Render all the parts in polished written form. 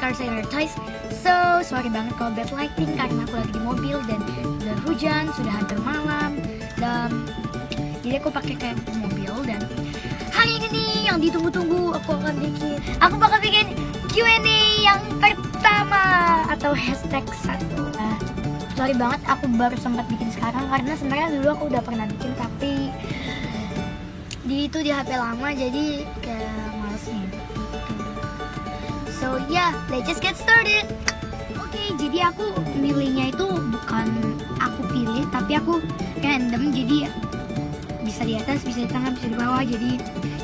Star Sailor Toys. So, sorry banget kalau bad lighting karena aku lagi di mobil dan udah hujan, sudah hampir malam. Dan jadi aku pakai kayak mobil dan hari ini nih yang ditunggu-tunggu aku bakal bikin Q&A yang pertama atau hashtag 1. Sorry banget aku baru sempat bikin sekarang karena sebenarnya dulu aku udah pernah bikin tapi di HP lama jadi kayak males nih. So yeah, let's just get started. Oke, jadi aku milihnya itu bukan aku pilih tapi aku random, jadi bisa di atas, bisa di tengah, bisa di bawah, jadi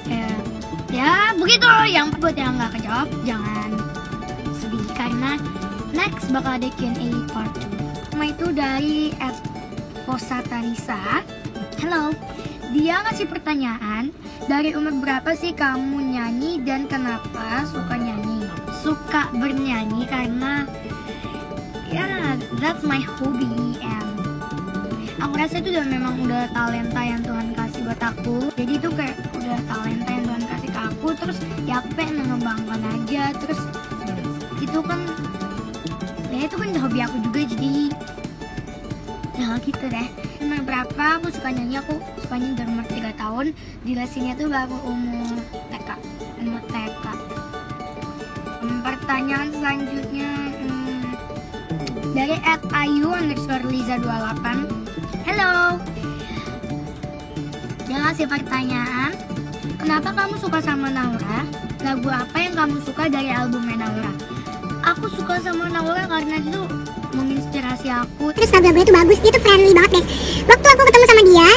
kayak ya begitu. Yang buat yang nggak kejawab jangan sedih karena next bakal ada Q&A part 2. Nama itu dari @Fosatanisa. Hello, dia ngasih pertanyaan, dari umur berapa sih kamu nyanyi dan kenapa suka nyanyi? Suka bernyanyi karena ya that's my hobby and aku rasa itu udah talenta yang Tuhan kasih buat aku. Jadi itu kayak udah talenta yang Tuhan kasih ke aku, terus ya aku pengen mengembangkan aja. Terus itu kan ya itu kan hobi aku juga, jadi ya gitu deh. Umur berapa aku suka nyanyi? Aku suka nyanyi dari umur 3 tahun. Di lesinnya tuh baru umur TK. Pertanyaan selanjutnya dari @ayu_liza28. Hello, dia ngasih pertanyaan, kenapa kamu suka sama Naura? Lagu apa yang kamu suka dari albumnya Naura? Aku suka sama Naura karena itu menginspirasi aku. Terus lagu-lagunya tuh bagus, dia tuh friendly banget guys. Waktu aku ketemu sama dia,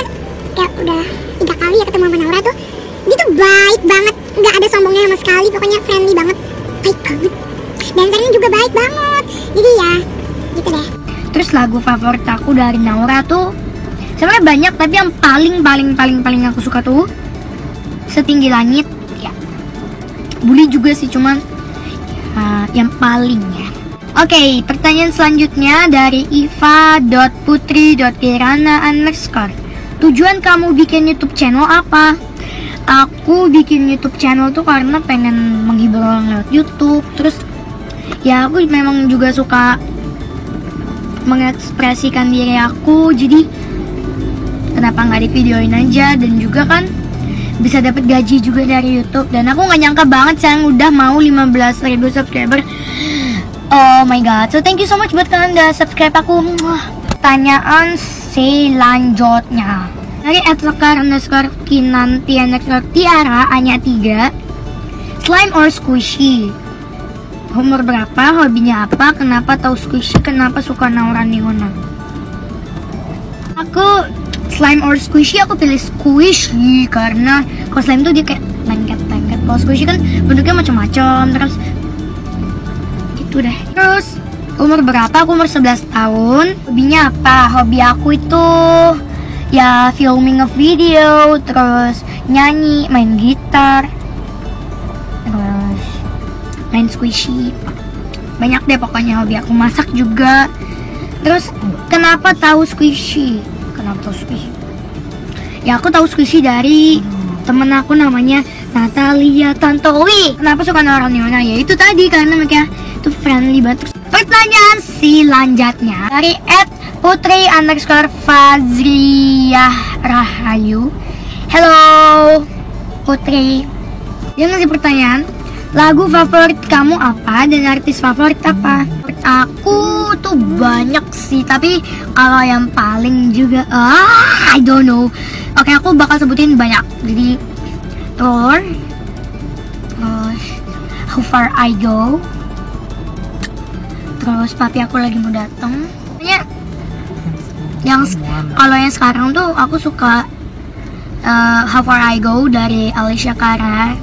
kayak udah 3 kali ya ketemu sama Naura tuh, dia tuh baik banget, nggak ada sombongnya sama sekali, pokoknya friendly banget, baik banget. Dancernya juga baik banget, jadi ya gitu deh. Terus lagu favorit aku dari Naura tuh sebenarnya banyak, tapi yang paling aku suka tuh Setinggi Langit. Ya, Bully juga sih, cuman yang paling ya. Oke, pertanyaan selanjutnya dari iva.putri.kirana_. Tujuan kamu bikin YouTube channel apa? Aku bikin YouTube channel tuh karena pengen menghibur orang lewat YouTube. Terus ya aku memang juga suka mengekspresikan diri aku, jadi kenapa nggak di videoin aja. Dan juga kan bisa dapat gaji juga dari YouTube. Dan aku nggak nyangka banget sayang udah mau 15.000 subscriber. Oh my god, so thank you so much buat kalian udah subscribe aku. Pertanyaan selanjutnya dari @lekar_kinanti_tiara Anya 3. Slime or squishy? Umur berapa? Hobinya apa? Kenapa tahu squishy? Kenapa suka Naura Niona? Aku slime or squishy, aku pilih squishy karena kalau slime tuh dia kayak lengket. Kalau squishy kan bentuknya macam-macam, terus gitu deh. Terus umur berapa? Aku umur 11 tahun. Hobinya apa? Hobi aku itu ya filming a video, terus nyanyi, main gitar, terus main squishy. Banyak deh pokoknya hobi aku. Masak juga. Terus kenapa tahu squishy? Ya aku tahu squishy dari temen aku namanya Natalia Tantowi. Kenapa suka Naura Niona? Ya itu tadi karena mereka itu friendly banget. Pertanyaan selanjutnya dari @putri_fazriyah Rahayu. Hello Putri. Dia ngasih pertanyaan, lagu favorit kamu apa dan artis favorit apa? Aku tuh banyak sih, tapi kalau yang paling juga I don't know. Oke, aku bakal sebutin banyak. Jadi Thor, How Far I Go, terus Papi Aku Lagi Mau Datang. Yang kalau yang sekarang tuh aku suka How Far I Go dari Alicia Cara.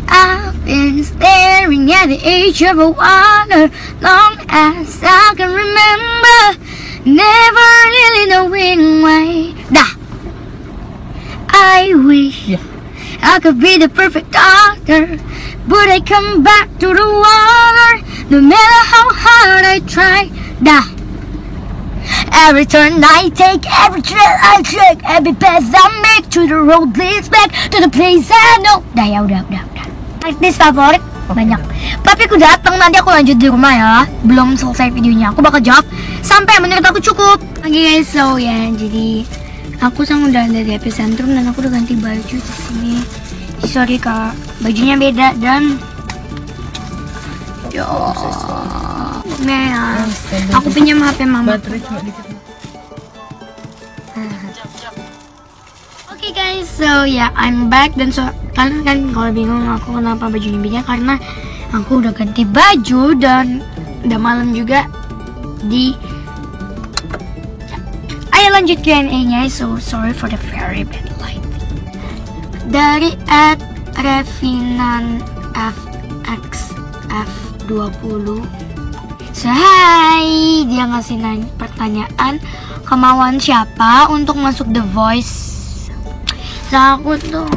I've been staring at the edge of a water long as I can remember, never really knowing why. I wish I could be the perfect doctor, but I come back to the water, no matter how hard I try. Every turn I take, every trail I take, every path I make to the road leads back to the place I know. Udah. Artis favorit banyak. Tapi aku datang, nanti aku lanjut di rumah ya. Belum selesai videonya, aku bakal jawab sampai menurut aku cukup. Oke guys, so ya, jadi aku sekarang udah ada di epicentrum dan aku udah ganti baju di sini. Sorry kak, bajunya beda dan yo, nah, aku pinjam HP mama. Oke guys, so ya, I'm back dan so kalian kan kalau bingung aku kenapa bajunya beda karena aku udah ganti baju dan udah malam juga di. Ayo lanjut Q&A-nya. So sorry for the very bad light. Dari @revinan FXF20. So hai, dia ngasih pertanyaan kemauan siapa untuk masuk The Voice. Aku tuh,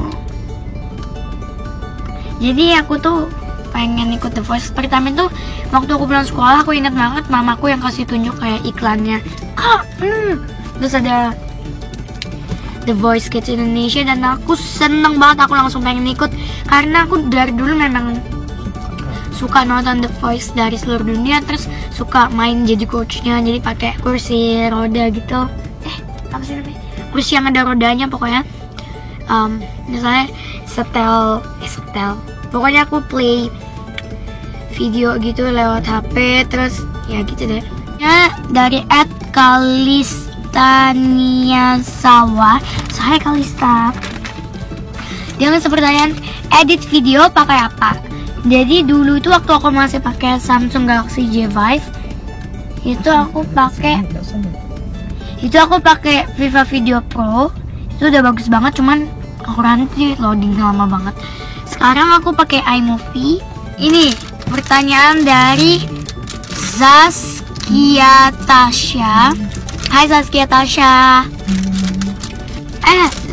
jadi aku tuh pengen ikut The Voice. Pertama tuh waktu aku pulang sekolah, aku ingat banget mamaku yang kasih tunjuk kayak iklannya. Terus ada The Voice Kids Indonesia dan aku seneng banget, aku langsung pengen ikut karena aku dari dulu memang suka nonton The Voice dari seluruh dunia, terus suka main jadi coachnya, jadi pakai kursi roda gitu. Apa sih namanya? Kursi yang ada rodanya pokoknya. Misalnya setel, pokoknya aku play video gitu lewat HP, terus ya gitu deh. Ya dari @kalistania sawah. Saya Kalista. Dia ngasih pertanyaan, edit video pakai apa? Jadi dulu itu waktu aku masih pakai Samsung Galaxy J5, itu aku pakai Viva Video Pro. Itu udah bagus banget, cuman aku nanti loading lama banget. Sekarang aku pakai iMovie. Ini pertanyaan dari Zaskia Tasya. Hai Zaskia Tasya.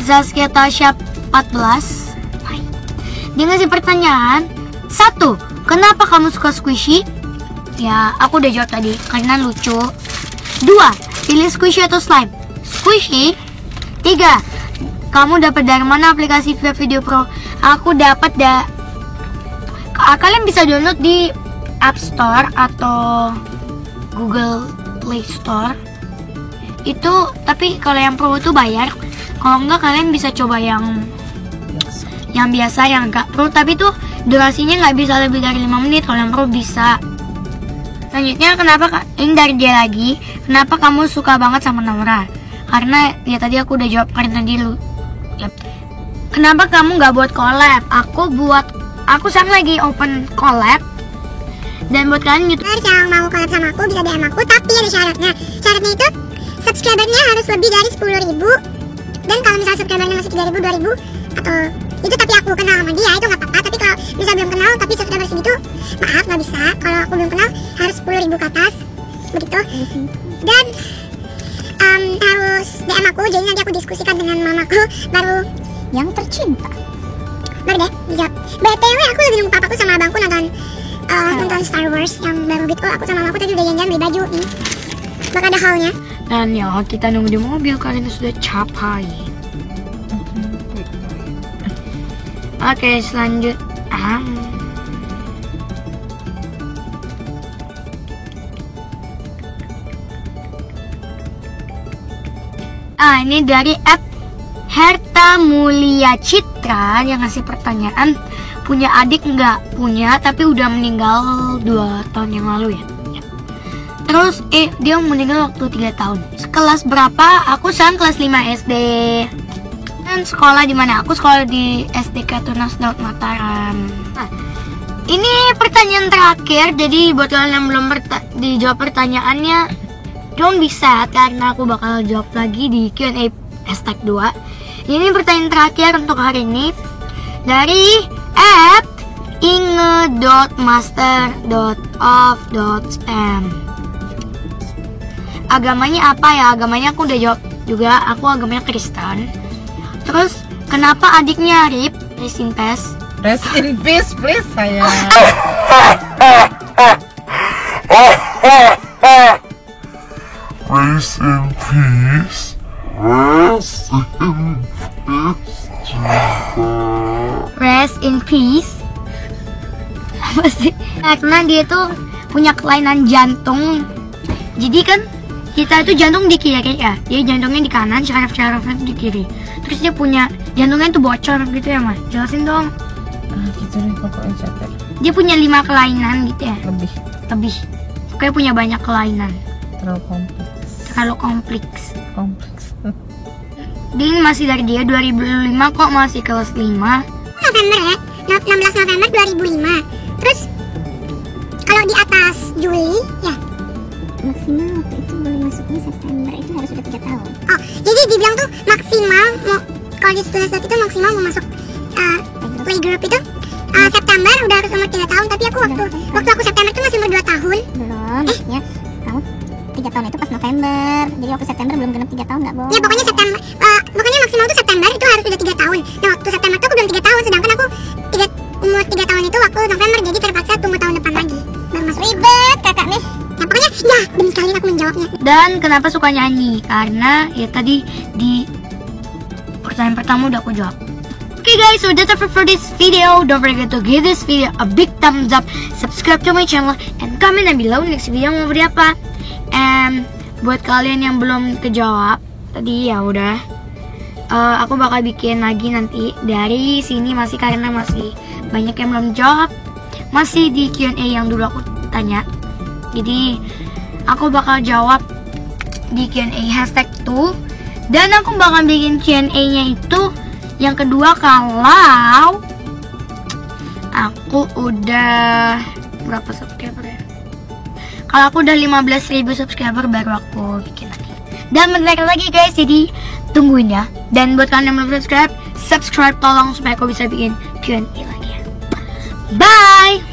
Zaskia Tasya 14. Hai. Dia ngasih pertanyaan. 1. Kenapa kamu suka squishy? Ya, aku udah jawab tadi, karena lucu. 2. Pilih squishy atau slime? Squishy. 3. Kamu dapat dari mana aplikasi Viva Video Pro? Aku dapat kalian bisa download di App Store atau Google Play Store. Itu, tapi kalau yang Pro itu bayar. Kalau enggak kalian bisa coba yang biasa, yang enggak Pro, tapi tuh durasinya nggak bisa lebih dari 5 menit. Kalau yang Pro bisa. Selanjutnya, ini dari dia lagi, kenapa kamu suka banget sama Naura? Karena ya tadi aku udah jawab karena dia Kenapa kamu nggak buat collab? Aku sekarang lagi open collab. Dan buat kalian YouTubers yang mau collab sama aku bisa DM aku, tapi ada syaratnya. Syaratnya itu subscribernya harus lebih dari 10.000. Dan kalau misalnya subscribernya masih 3.000, 2.000 atau itu tapi aku kenal sama dia, itu nggak apa-apa. Tapi kalau misalnya belum kenal tapi subscriber segitu, maaf nggak bisa. Kalau aku belum kenal harus 10.000 ke atas, begitu. Dan harus DM aku, jadi nanti aku diskusikan dengan mamaku baru yang tercinta. Baru deh dijawab. BTW aku lagi nunggu papaku sama abangku nonton Star Wars yang baru gitu. Aku sama mamaku tadi udah janjian beli baju nih. Bakal ada haulnya. Dan ya kita nunggu di mobil karena sudah capai. Oke, selanjutnya ini dari Herta Mulia Citra yang ngasih pertanyaan, punya adik nggak? Punya, tapi udah meninggal 2 tahun yang lalu ya. Terus dia meninggal waktu 3 tahun. Kelas berapa? Aku sekarang kelas 5 SD. Dan sekolah di mana? Aku sekolah di SDK Tunas Daud Mataram. Nah, ini pertanyaan terakhir. Jadi buat kalian yang belum dijawab pertanyaannya, don't be sad karena aku bakal jawab lagi di Q&A #2. Ini pertanyaan terakhir untuk hari ini dari @inge.master.of.m. Agamanya apa ya? Agamanya aku udah jawab juga. Aku agamanya Kristen. Terus kenapa adiknya Rip? Rest in peace. Rest in peace, please sayang. Rest in peace. Rest in peace. Rest in peace. Apa sih? Karena dia tuh punya kelainan jantung. Jadi kan kita itu jantung di kiri ya, dia jantungnya di kanan, syaraf-syarafnya di kiri. Terus dia punya jantungnya tuh bocor gitu ya Mas. Jelasin dong. Gitu deh pokoknya capek. Dia punya 5 kelainan gitu ya. Lebih Pokoknya punya banyak kelainan. terlalu kompleks. kompleks. Dia masih dari dia 2005 kok masih kelas 5. November ya, 16 November 2005. Terus kalau di atas Juli ya maksimal waktu itu boleh masuknya September, itu harus sudah 3 tahun. Oh, jadi dibilang tuh maksimal mau, kalau di tulis itu maksimal mau masuk playgroup itu September udah harus umur 3 tahun. Tapi aku waktu aku September tuh masih umur 2 tahun. Belum, ya kamu 3 tahun itu pas November, jadi waktu September belum genap 3 tahun, nggak boleh. Ya pokoknya September, pokoknya maksimal tuh September itu harus udah 3 tahun. Nah waktu September tuh aku belum 3 tahun, sedangkan aku umur 3 tahun itu waktu November, jadi terpaksa tunggu tahun depan lagi baru masuk. Ribet kakak nih. Nah pokoknya ya benar sekali aku menjawabnya. Dan kenapa suka nyanyi? Karena ya tadi di pertanyaan pertama udah aku jawab. Okay guys, so that's it for this video. Don't forget to give this video a big thumbs up, subscribe to my channel, and comment down below next video mau beri apa. And buat kalian yang belum kejawab tadi ya udah, aku bakal bikin lagi nanti dari sini masih, karena masih banyak yang belum jawab, masih di Q&A yang dulu aku tanya. Jadi aku bakal jawab di Q&A #2, dan aku bakal bikin Q&A-nya itu yang kedua kalau aku udah berapa subscriber ya? Kalau aku udah 15.000 subscriber baru aku bikin lagi. Dan bentar lagi guys, jadi tungguin ya. Dan buat kalian yang belum subscribe tolong supaya aku bisa bikin Q&A lagi ya. Bye!